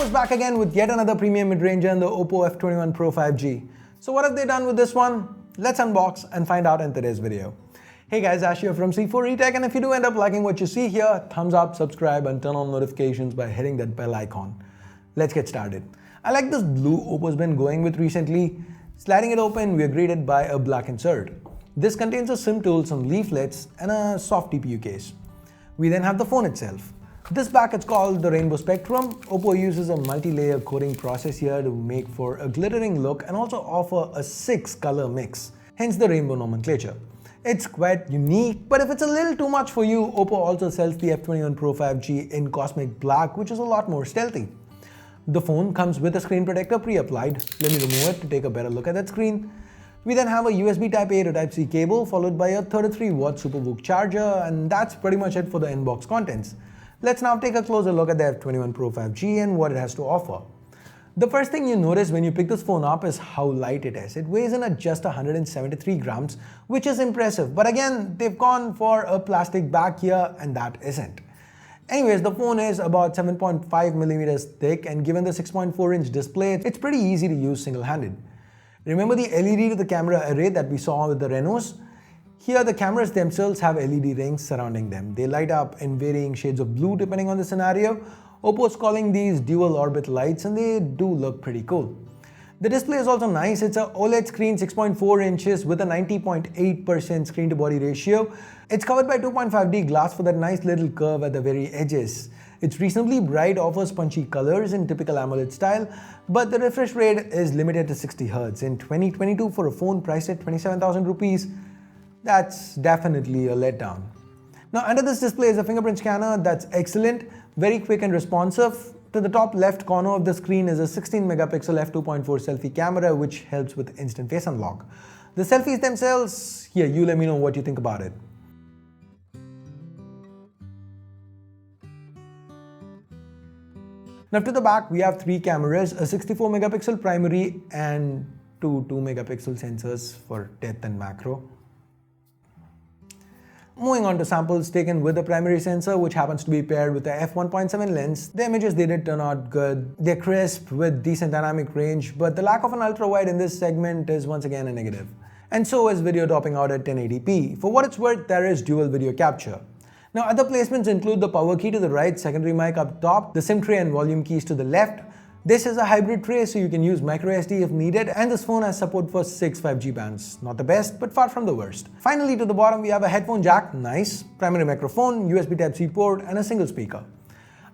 OPPO is back again with yet another premium mid-ranger in the OPPO F21 Pro 5G. So what have they done with this one? Let's unbox and find out in today's video. Hey guys, Ash here from C4eTech, and if you do end up liking what you see here, thumbs up, subscribe and turn on notifications by hitting that bell icon. Let's get started. I like this blue OPPO's been going with recently. Sliding it open, we are greeted by a black insert. This contains a SIM tool, some leaflets and a soft TPU case. We then have the phone itself. This back is called the Rainbow Spectrum. OPPO uses a multi-layer coating process here to make for a glittering look and also offer a 6-color mix, hence the rainbow nomenclature. It's quite unique, but if it's a little too much for you, OPPO also sells the F21 Pro 5G in Cosmic Black, which is a lot more stealthy. The phone comes with a screen protector pre-applied. Let me remove it to take a better look at that screen. We then have a USB Type-A to Type-C cable followed by a 33-watt SuperVOOC charger, and that's pretty much it for the inbox contents. Let's now take a closer look at the F21 Pro 5G and what it has to offer. The first thing you notice when you pick this phone up is how light it is. It weighs in at just 173 grams, which is impressive. But again, they've gone for a plastic back here and that isn't. Anyways, the phone is about 7.5 millimeters thick, and given the 6.4-inch display, it's pretty easy to use single-handed. Remember the LED to the camera array that we saw with the Renos? Here, the cameras themselves have LED rings surrounding them. They light up in varying shades of blue depending on the scenario. OPPO is calling these dual orbit lights, and they do look pretty cool. The display is also nice. It's an OLED screen, 6.4 inches with a 90.8% screen to body ratio. It's covered by 2.5D glass for that nice little curve at the very edges. It's reasonably bright, offers punchy colors in typical AMOLED style, but the refresh rate is limited to 60 Hz. In 2022, for a phone priced at 27,000 rupees, that's definitely a letdown. Now under this display is a fingerprint scanner that's excellent, very quick and responsive. To the top left corner of the screen is a 16 megapixel f2.4 selfie camera, which helps with instant face unlock. The selfies themselves, here, you let me know what you think about it. Now to the back, we have 3 cameras, a 64 megapixel primary and 2 megapixel sensors for depth and macro. Moving on to samples taken with the primary sensor, which happens to be paired with the f1.7 lens. The images, they did turn out good. They're crisp with decent dynamic range, but the lack of an ultra-wide in this segment is once again a negative. And so is video topping out at 1080p. For what it's worth, there is dual video capture. Now other placements include the power key to the right, secondary mic up top, the SIM tray and volume keys to the left. This is a hybrid tray, so you can use microSD if needed, and this phone has support for 6 5G bands. Not the best, but far from the worst. Finally, to the bottom we have a headphone jack, nice, primary microphone, USB Type-C port and a single speaker.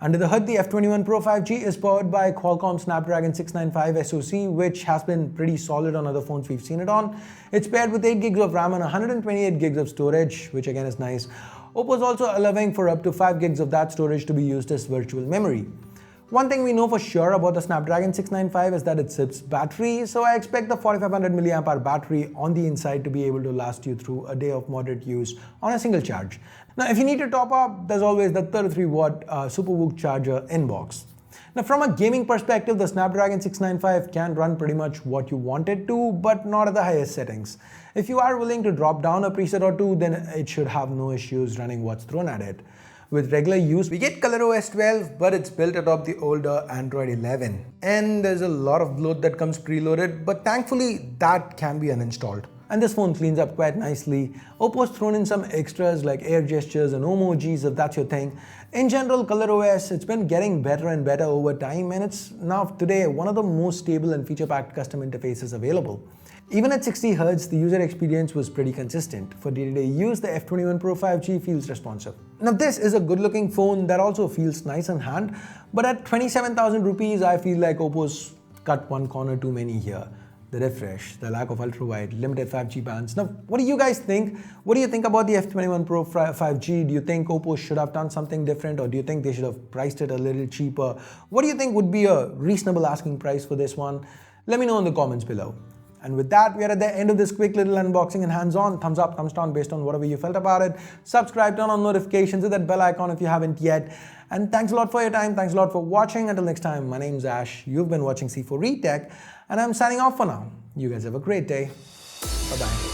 Under the hood, the F21 Pro 5G is powered by Qualcomm Snapdragon 695 SoC, which has been pretty solid on other phones we've seen it on. It's paired with 8 gigs of RAM and 128 gigs of storage, which again is nice. OPPO is also allowing for up to 5 gigs of that storage to be used as virtual memory. One thing we know for sure about the Snapdragon 695 is that it sips battery, so I expect the 4500 mAh battery on the inside to be able to last you through a day of moderate use on a single charge. Now if you need to top up, there's always the 33-watt SuperVOOC charger inbox. Now from a gaming perspective, the Snapdragon 695 can run pretty much what you want it to, but not at the highest settings. If you are willing to drop down a preset or two, then it should have no issues running what's thrown at it. With regular use, we get ColorOS 12, but it's built atop the older Android 11. And there's a lot of bloat that comes preloaded, but thankfully that can be uninstalled. And this phone cleans up quite nicely. OPPO's thrown in some extras like air gestures and emojis if that's your thing. In general, ColorOS, it's been getting better and better over time, and it's now today one of the most stable and feature-packed custom interfaces available. Even at 60 Hz, the user experience was pretty consistent. For day-to-day use, the F21 Pro 5G feels responsive. Now this is a good-looking phone that also feels nice in hand, but at 27,000 rupees, I feel like OPPO's cut one corner too many here. The refresh, the lack of ultra-wide, limited 5G bands. Now, what do you guys think? What do you think about the F21 Pro 5G? Do you think OPPO should have done something different, or do you think they should have priced it a little cheaper? What do you think would be a reasonable asking price for this one? Let me know in the comments below. And with that, we are at the end of this quick little unboxing and hands-on. Thumbs up, thumbs down based on whatever you felt about it. Subscribe, turn on notifications, hit that bell icon if you haven't yet. And thanks a lot for your time. Thanks a lot for watching. Until next time, my name's Ash. You've been watching C4eTech, and I'm signing off for now. You guys have a great day. Bye-bye.